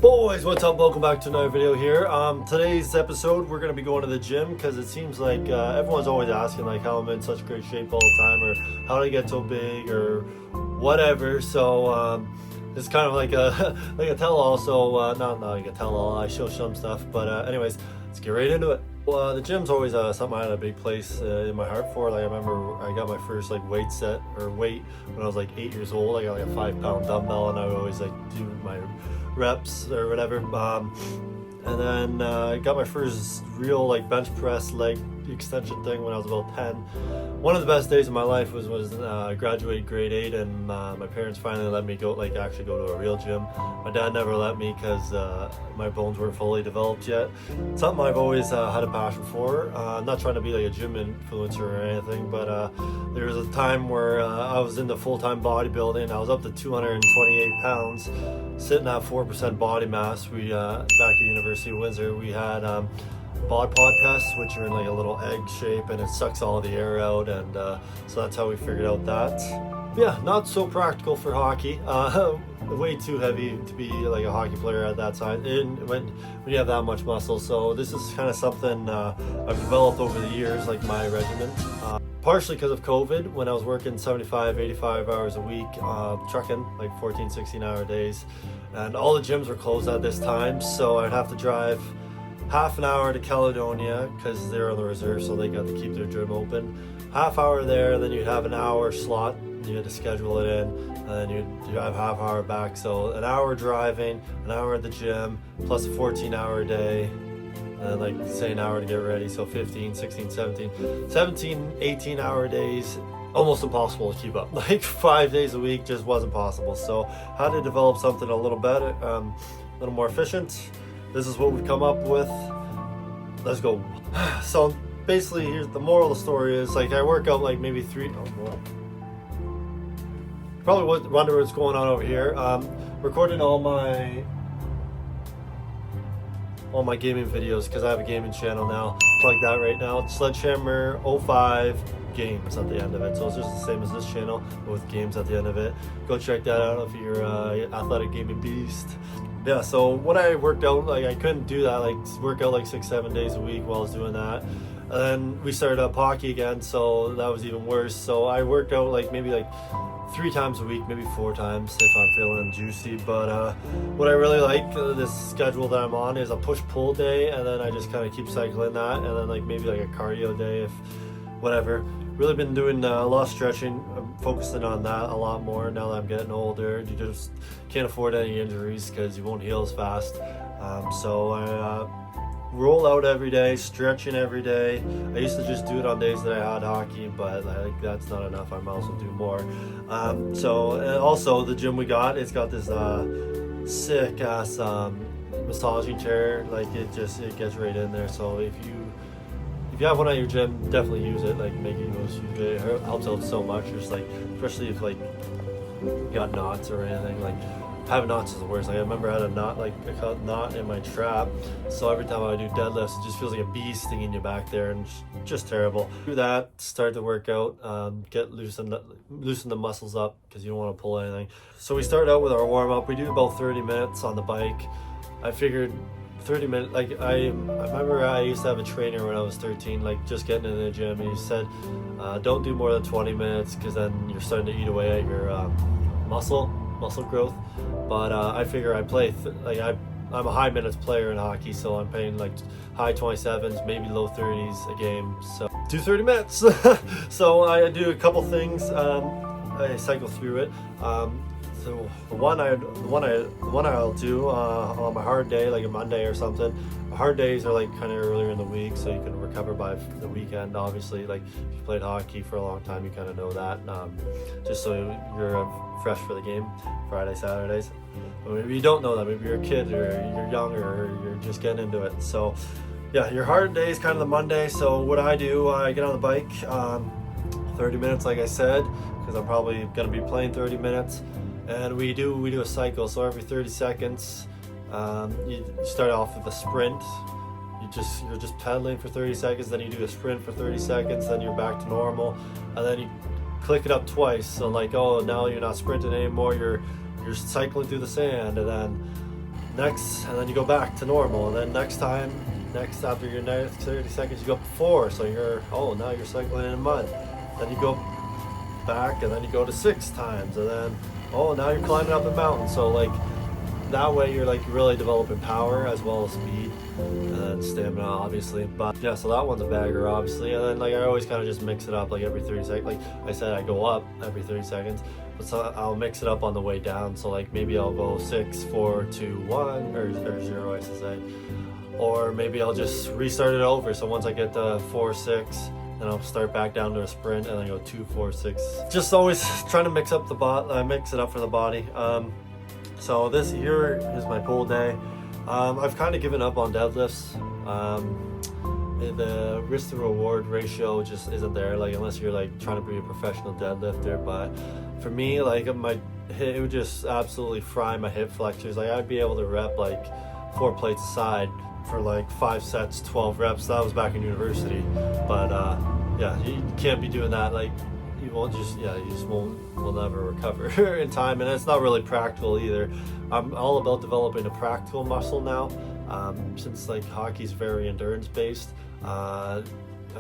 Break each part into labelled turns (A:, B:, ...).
A: Boys, what's up? Welcome back to another video here. Today's episode we're going to be going to the gym because it seems like everyone's always asking like how I'm in such great shape all the time, or how did I get so big, or whatever. So it's kind of like a tell-all. So not like a tell-all, I show some stuff, but anyways, let's get right into it. Well, the gym's always something I had a big place in my heart for. Like I remember I got my first like weight when I was like 8 years old. I got like a 5-pound dumbbell, and I would always like do my reps or whatever. And then I got my first real like bench press leg extension thing when I was about 10. One of the best days of my life was I graduated grade 8, and my parents finally let me actually go to a real gym. My dad never let me because my bones weren't fully developed yet. Something I've always had a passion for. I'm not trying to be like a gym influencer or anything, but there was a time where I was into full-time bodybuilding. I was up to 228 pounds, sitting at 4% body mass. We back at the University of Windsor, we had bod pod tests, which are in like a little egg shape, and it sucks all the air out, and so that's how we figured out that. Yeah, not so practical for hockey. Way too heavy to be like a hockey player at that time, when you have that much muscle. So this is kind of something I've developed over the years, like my regimen. Partially because of COVID, when I was working 75, 85 hours a week, trucking like 14, 16-hour days, and all the gyms were closed at this time, so I'd have to drive half an hour to Caledonia because they're on the reserve, so they got to keep their gym open. Half hour there, and then you'd have an hour slot. You had to schedule it in, and then you'd drive half hour back. So an hour driving, an hour at the gym, plus a 14-hour day, and like say an hour to get ready. So 15, 16, 17, 18-hour days. Almost impossible to keep up. Like 5 days a week just wasn't possible. So how to develop something a little better, a little more efficient. This is what we've come up with. Let's go. So basically, here's the moral of the story is like I work out like maybe probably wonder what's going on over here. Recording all my gaming videos because I have a gaming channel now. Plug that right now. Sledgehammer 05 games at the end of it. So it's just the same as this channel, but with games at the end of it. Go check that out if you're an athletic gaming beast. Yeah, so when I worked out, like I couldn't do that, like work out like 6-7 days a week while I was doing that. And then we started up hockey again, so that was even worse. So I worked out like maybe like 3 times a week, maybe 4 times if I'm feeling juicy. But what I really like this schedule that I'm on is a push-pull day, and then I just kind of keep cycling that, and then like maybe like a cardio day, if whatever. Really been doing a lot of stretching. I'm focusing on that a lot more now that I'm getting older. You just can't afford any injuries because you won't heal as fast. So I roll out every day, stretching every day. I used to just do it on days that I had hockey, but like that's not enough. I might also do more. So and also the gym we got, it's got this sick ass massaging chair. Like it gets right in there. So if you have one at your gym, definitely use it. Like make use of it. It helps out so much. Just like, especially if like you got knots or anything. Like having knots is the worst. Like I remember I had a knot in my trap. So every time I do deadlifts, it just feels like a bee stinging you back there, and just terrible. Do that. Start the workout. Loosen the muscles up because you don't want to pull anything. So we start out with our warm up. We do about 30 minutes on the bike. I figured 30 minutes, like I remember I used to have a trainer when I was 13, like just getting in the gym, and he said don't do more than 20 minutes because then you're starting to eat away at your muscle growth. But I figure I play I'm a high minutes player in hockey, so I'm playing like high 27s, maybe low 30s a game, so do 30 minutes. So I do a couple things. I cycle through it. So the one I'll do on my hard day, like a Monday or something. Hard days are like kind of earlier in the week, so you can recover by the weekend. Obviously, like if you played hockey for a long time, you kind of know that. Just so you're fresh for the game, Friday, Saturdays. But maybe you don't know that. Maybe you're a kid, or you're younger, or you're just getting into it. So yeah, your hard day is kind of the Monday. So what I do, I get on the bike, 30 minutes, like I said, because I'm probably gonna be playing 30 minutes. And we do a cycle, so every 30 seconds, you start off with a sprint. You're just pedaling for 30 seconds, then you do a sprint for 30 seconds, then you're back to normal, and then you click it up twice. So like, oh, now you're not sprinting anymore, you're cycling through the sand, and then and then you go back to normal, and then next after your next 30 seconds, you go up to 4. So now you're cycling in mud. Then you go back, and then you go to 6 times, and then now you're climbing up a mountain. So like that way you're like really developing power as well as speed and stamina, obviously. But yeah, so that one's a bagger, obviously. And then like I always kind of just mix it up like every 30 seconds. Like I said, I go up every 30 seconds, but so I'll mix it up on the way down. So like maybe I'll go 6, 4, 2, 1, or 0, I should say. Or maybe I'll just restart it over. So once I get to 4, 6, then I'll start back down to a sprint, and then go 2, 4, 6. Just always trying to mix it up for the body. So this here is my pull day. I've kind of given up on deadlifts. The risk to reward ratio just isn't there, like unless you're like trying to be a professional deadlifter. But for me, like it would just absolutely fry my hip flexors. Like I'd be able to rep like 4 plates aside for like 5 sets, 12 reps. That was back in university. But yeah, you can't be doing that. Like you just will never recover in time, and it's not really practical either. I'm all about developing a practical muscle now, since like hockey's very endurance based. I'm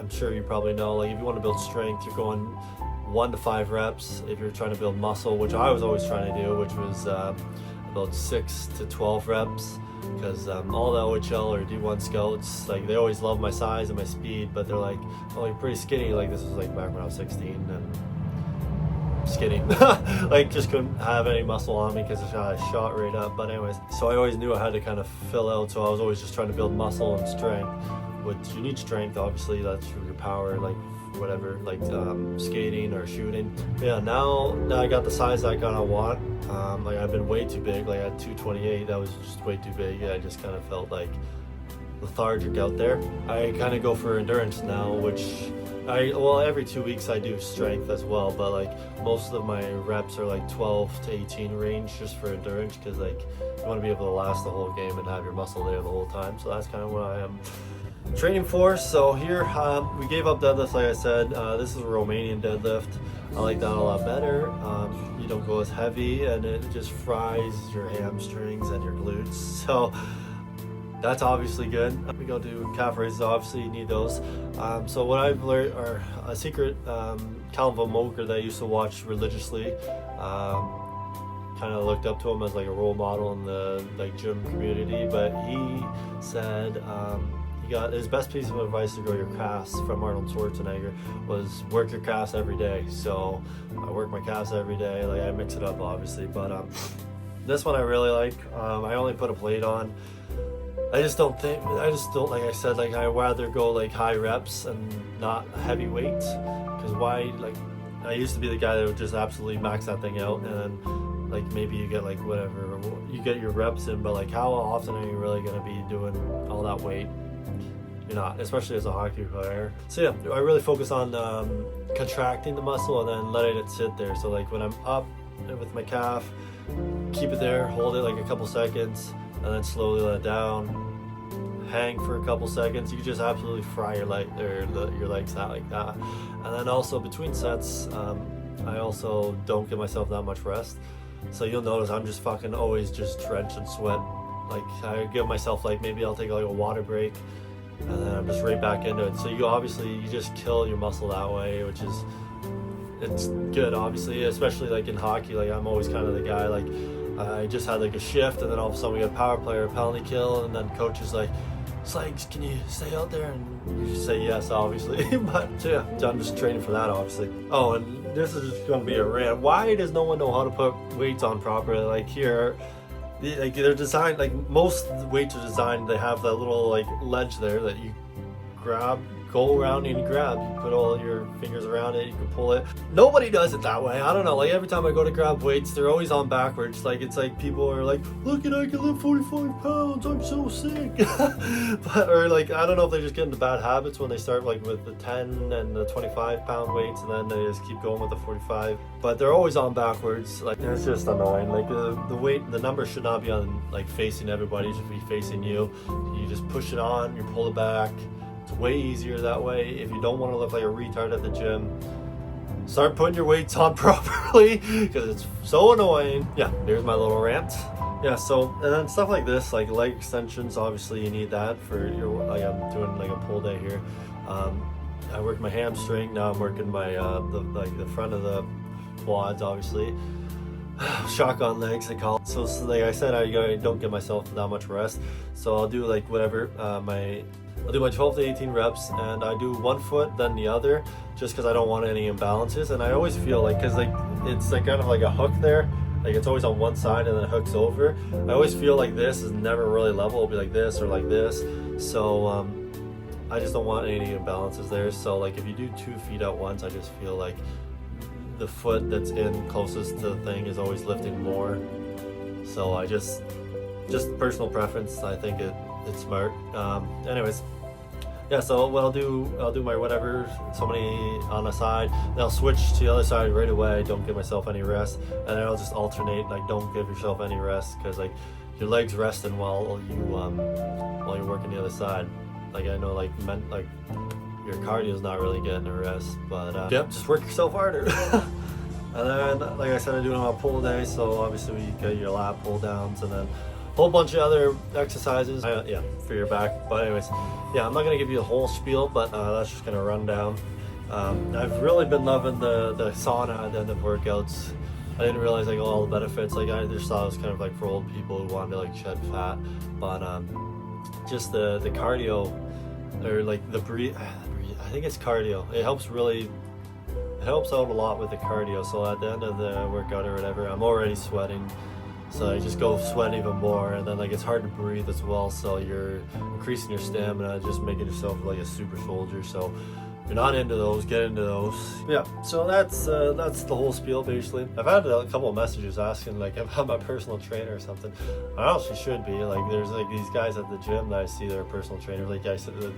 A: sure you probably know, like if you want to build strength, you're going 1 to 5 reps. If you're trying to build muscle, which I was always trying to do, which was about 6 to 12 reps. Because all the OHL or D1 scouts, like they always love my size and my speed, but they're like, oh, you're pretty skinny. Like this was like back when I was 16 and skinny. Like just couldn't have any muscle on me because I shot right up. But anyways, so I always knew I had to kind of fill out, so I was always just trying to build muscle and strength. Which you need strength, obviously, that's your power, like whatever, like skating or shooting. But yeah, now I got the size I kind of want. Like I've been way too big. Like at 228, that was just way too big. I just kind of felt like lethargic out there. I kind of go for endurance now, which every 2 weeks I do strength as well, but like most of my reps are like 12 to 18 range just for endurance, because like you want to be able to last the whole game and have your muscle there the whole time. So that's kind of what I am training for. So here we gave up deadlifts, like I said. This is a Romanian deadlift. I like that a lot better. You don't go as heavy, and it just fries your hamstrings and your glutes. So that's obviously good. We go do calf raises, obviously you need those. So what I've learned, or a secret, Calvin Moker that I used to watch religiously, kind of looked up to him as like a role model in the like gym community, but he said he got his best piece of advice to grow your calves from Arnold Schwarzenegger was work your calves every day. So I work my calves every day. Like I mix it up, obviously, but this one I really like. I only put a plate on. I just don't, like I said, like I'd rather go like high reps and not heavy weights. Because why, like I used to be the guy that would just absolutely max that thing out, and then like maybe you get like whatever, you get your reps in, but like how often are you really going to be doing all that weight? You're not, especially as a hockey player. So yeah, I really focus on contracting the muscle and then letting it sit there. So like when I'm up with my calf, keep it there, hold it like a couple seconds, and then slowly let it down, hang for a couple seconds. You just absolutely fry your legs out like that. And then also between sets, I also don't give myself that much rest. So you'll notice I'm just fucking always just drenched in sweat. Like I give myself like maybe I'll take like a water break, and then I'm just right back into it. So you just kill your muscle that way, which is, it's good, obviously, especially like in hockey. Like I'm always kind of the guy, like I just had like a shift, and then all of a sudden we get a power play or a penalty kill, and then coach is like, Sykes, can you stay out there? And you say yes, obviously. But so yeah, I'm just training for that, obviously. Oh, and this is just going to be a rant. Why does no one know how to put weights on properly? Like here, like they're designed, like most weights are designed, they have that little like ledge there that you grab, go around and you grab, you put all your fingers around it, you can pull it. Nobody does it that way. I don't know, like every time I go to grab weights, they're always on backwards. Like it's like people are like, look at, I can lift 45 pounds, I'm so sick. But, or like I don't know if they just get into bad habits when they start like with the 10 and the 25 pound weights, and then they just keep going with the 45, but they're always on backwards. Like it's just annoying. Like the weight, the number should not be on like facing everybody, it should be facing you. You just push it on, you pull it back. It's way easier that way. If you don't want to look like a retard at the gym, start putting your weights on properly, because it's so annoying. Yeah, here's my little rant. Yeah, so and then stuff like this, like leg extensions, obviously you need that for your, like I'm doing like a pull day here. I work my hamstring, now I'm working my the front of the quads, obviously. Shotgun legs they call it. So like I said, I don't give myself that much rest, so I'll do like whatever I'll do my 12 to 18 reps, and I do one foot then the other, just because I don't want any imbalances. And I always feel like, because like it's like kind of like a hook there, like it's always on one side and then it hooks over. I always feel like this is never really level. It'll be like this or like this. So I just don't want any imbalances there. So like if you do 2 feet at once, I just feel like the foot that's in closest to the thing is always lifting more. So I just personal preference, I think it's smart. Anyways, yeah, so what I'll do my whatever, so many on the side, then I'll switch to the other side right away, don't give myself any rest, and then I'll just alternate, like don't give yourself any rest, because like your legs resting while you're working the other side. Like I know like your cardio is not really getting a rest, but yep, just work yourself harder. And then like I said, I'm doing my pull day, so obviously we get your lat pull downs and then a whole bunch of other exercises, yeah, for your back. But anyways, yeah, I'm not gonna give you the whole spiel, but that's just gonna run down. I've really been loving the sauna at the end of workouts. I didn't realize like all the benefits. Like I just thought it was kind of like for old people who wanted to like shed fat, but just the cardio, or like the breathe. I think it's cardio. It helps out a lot with the cardio. So at the end of the workout or whatever, I'm already sweating. So I just go sweat even more, and then like it's hard to breathe as well, so you're increasing your stamina, just making yourself like a super soldier. So if you're not into those, get into those. Yeah, so that's the whole spiel basically. I've had a couple of messages asking like if I'm a personal trainer or something. I honestly should be. Like there's like these guys at the gym that I see that are personal trainers, like I said, the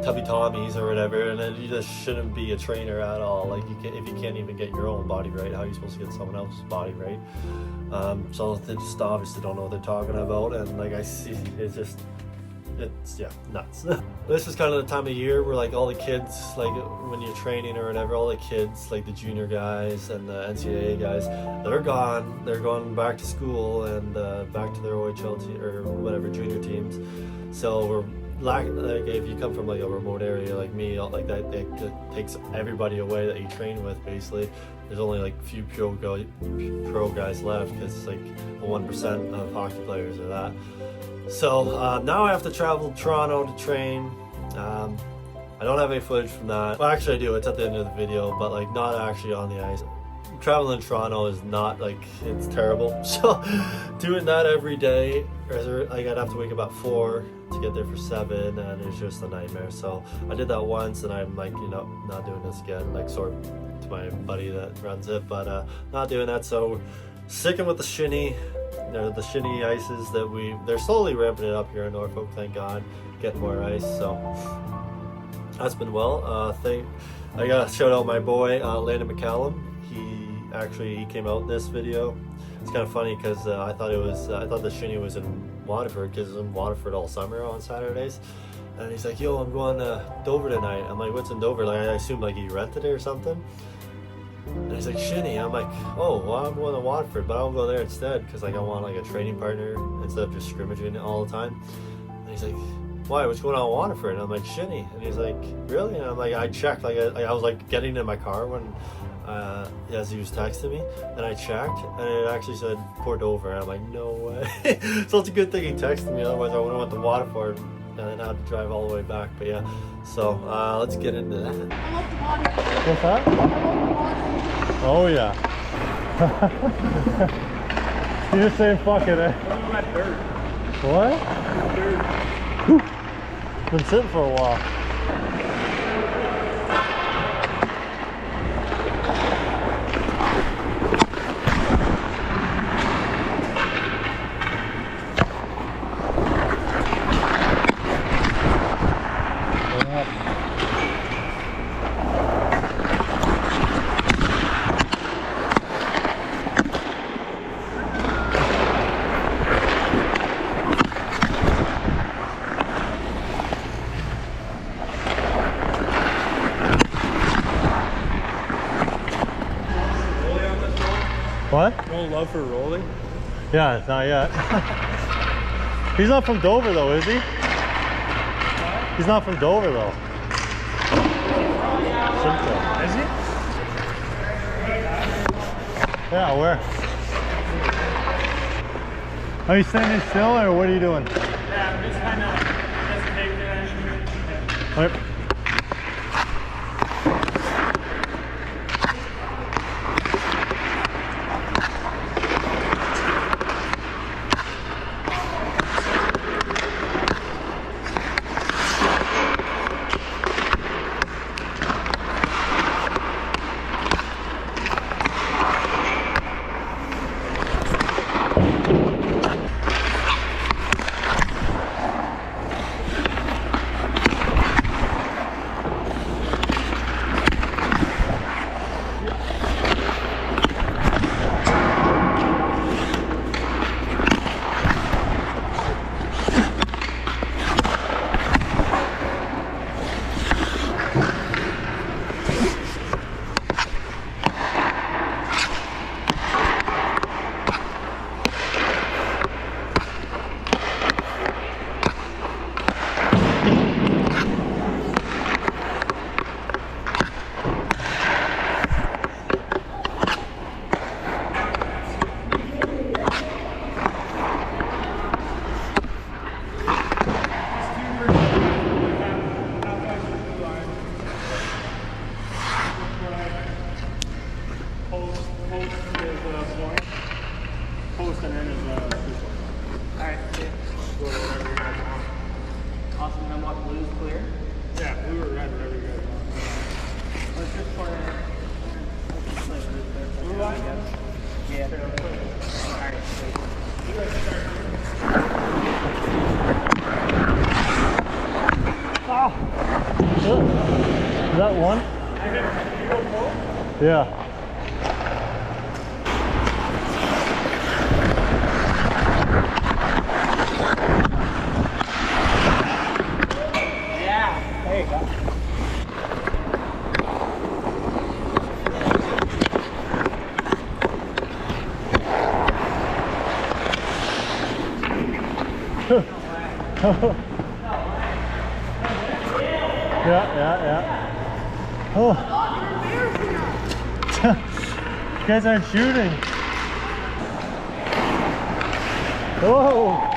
A: Tubby Tommies or whatever, and then you just shouldn't be a trainer at all. Like if you can't even get your own body right, how are you supposed to get someone else's body right? So they just obviously don't know what they're talking about, and like I see, it's yeah, nuts. This is kind of the time of year where like all the kids, like when you're training or whatever, all the kids, like the junior guys and the NCAA guys, they're going back to school and back to their OHL or whatever junior teams. So we're like if you come from like a remote area like me, like that, it takes everybody away that you train with basically. There's only like few pro guys left, because like 1% of hockey players are that. So now I have to travel to Toronto to train. I don't have any footage from that. Well, actually I do, it's at the end of the video, but like not actually on the ice. Traveling in Toronto is not like, it's terrible. So doing that every day, like I'd have to wake up at 4 to get there for 7, and it's just a nightmare. So I did that once, and I'm like, not doing this again. Like sort to my buddy that runs it, but not doing that. So sticking with the shinny. The shinny ices they're slowly ramping it up here in Norfolk, thank God, getting more ice. So that's been well. I gotta shout out my boy Landon McCallum. He came out in this video. It's kind of funny because I thought the shinny was in Waterford, because it's in Waterford all summer on Saturdays. And he's like, yo, I'm going to Dover tonight. I'm like, what's in Dover? Like I assumed like he rented it or something. And he's like, shinny. I'm like, oh, well, I'm going to Watford, but I'll go there instead, because like I want like a training partner instead of just scrimmaging all the time. And he's like, why? What's going on in Watford? And I'm like, shinny. And he's like, really? And I'm like, I checked. Like I was like getting in my car when as he was texting me, and I checked, and it actually said Port Dover. And I'm like, no way. So it's a good thing he texted me. Otherwise, I would have went to Waterford and then I had to drive all the way back. But yeah, so let's get into that. What's that? Oh yeah. You're just saying fuck it, eh? What? Been sitting for a while. What?
B: No love for rolling?
A: Yeah, it's not yet. He's not from Dover though, is he? He's not from Dover though. Simcoe.
B: Is he?
A: Yeah, where? Are you standing still or what are you doing?
B: Yeah, I'm just kind of hesitating.
A: Right.
B: Post and then is alright, okay. Go to whatever you guys want.
C: Awesome, then what, blue's clear?
B: Yeah, blue or red, whatever you guys want.
C: Let's just pour it.
B: Blue line?
C: Yeah. Alright, sweet.
B: You guys start.
A: Ah! Is that one?
B: You go both?
A: Yeah.
C: Yeah, there you go.
A: Yeah. Oh. You guys aren't shooting. Oh.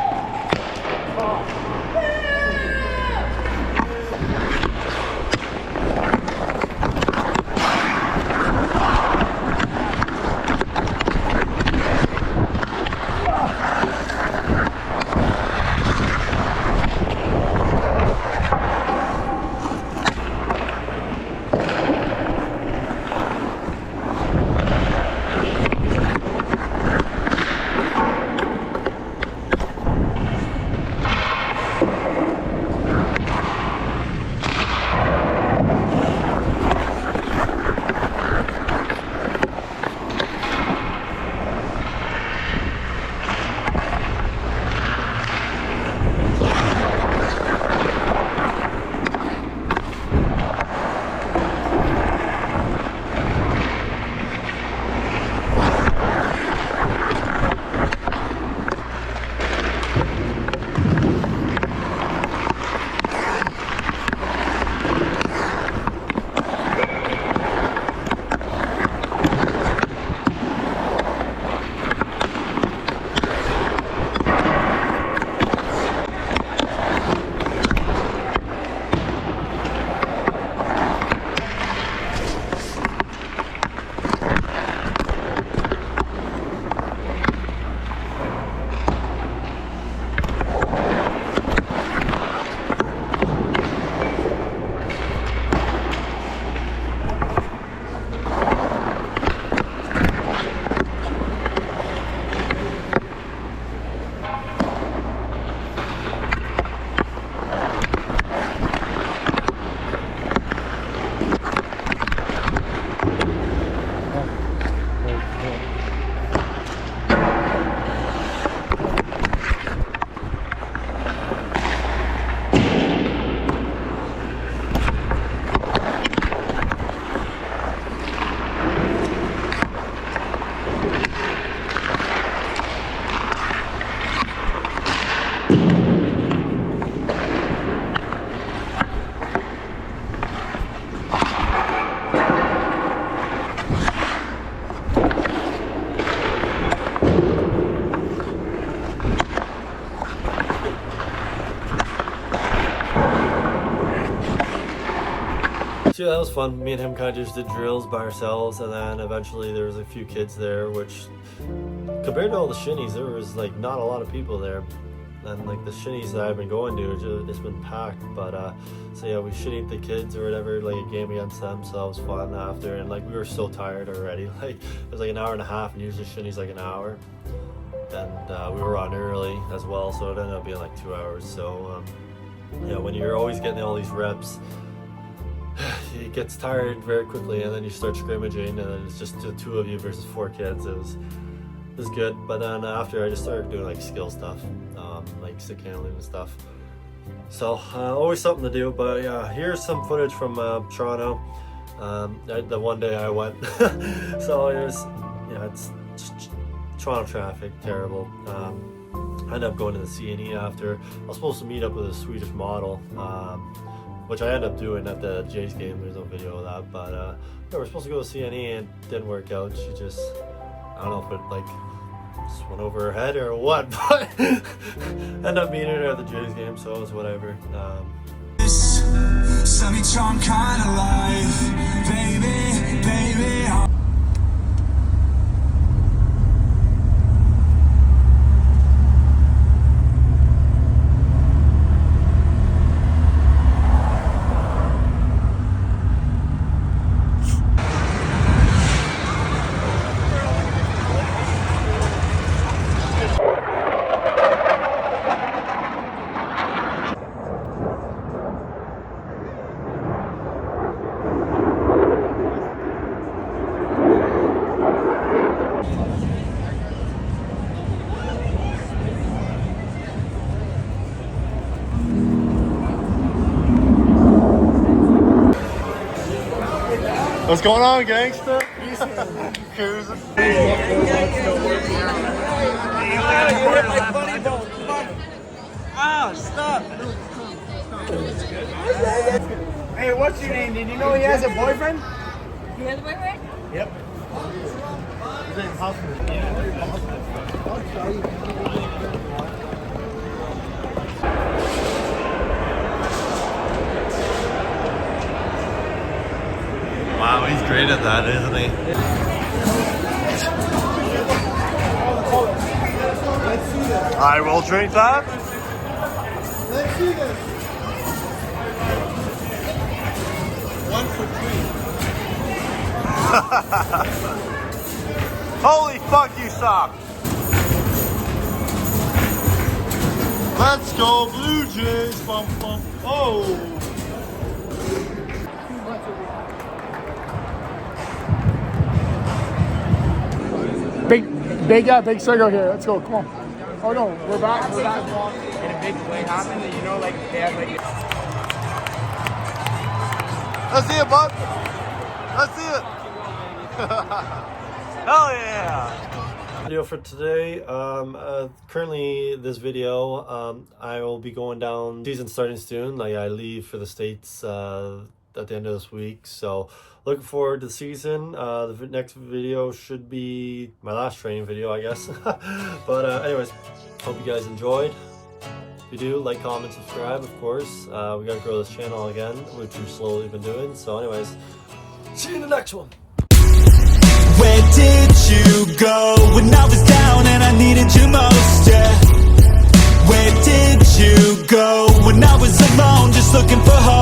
A: So yeah, that was fun. Me and him kind of just did drills by ourselves, and then eventually there was a few kids there, which compared to all the shinnies, there was like not a lot of people there. And like the shinnies that I've been going to, it's been packed. But so yeah, we shinnied the kids or whatever, like a game against them, so that was fun after. And like we were so tired already. Like it was like an hour and a half, and usually shinnies like an hour. And we were on early as well, so it ended up being like 2 hours. So yeah, when you're always getting all these reps, it gets tired very quickly, and then you start scrimmaging, and then it's just the two of you versus 4 kids. It was good. But then after, I just started doing like skill stuff, like stick handling and stuff. So always something to do. But yeah, here's some footage from Toronto. The one day I went. So it was, yeah, it's Toronto traffic, terrible. I ended up going to the CNE after. I was supposed to meet up with a Swedish model, which I ended up doing at the Jays game. There's no video of that, but yeah, we're supposed to go to CNE and it didn't work out. She just, I don't know if it like just went over her head or what, but ended up meeting her at the Jays game, so it was whatever.
D: Semi-charm kind of life, baby, baby.
A: What's going on, gangster? Cruising.
C: Oh, stop!
B: Hey, what's your name? Did you know he has a boyfriend?
E: He has a boyfriend?
B: Yep.
A: Wow, he's great at that, isn't he? I will drink that.
B: Let's see this. One for free.
A: Holy fuck, you suck. Let's go, Blue Jays. Bum, bum. Oh.
B: Big circle here. Let's go. Come on. Oh no, we're back.
C: In a big play happened that, you know, like they had like.
A: Let's see it, bud. Let's see it. Hell yeah. Video for today. Currently this video, I will be going down, season starting soon. Like I leave for the States at the end of this week, so looking forward to the season. The next video should be my last training video, I guess. But anyways, hope you guys enjoyed. If you do, like, comment, subscribe, of course. We gotta grow this channel again, which we've slowly been doing. So anyways, see you in the next one.
D: Where did you go when I was down and I needed you most, yeah? Where did you go when I was alone just looking for hope?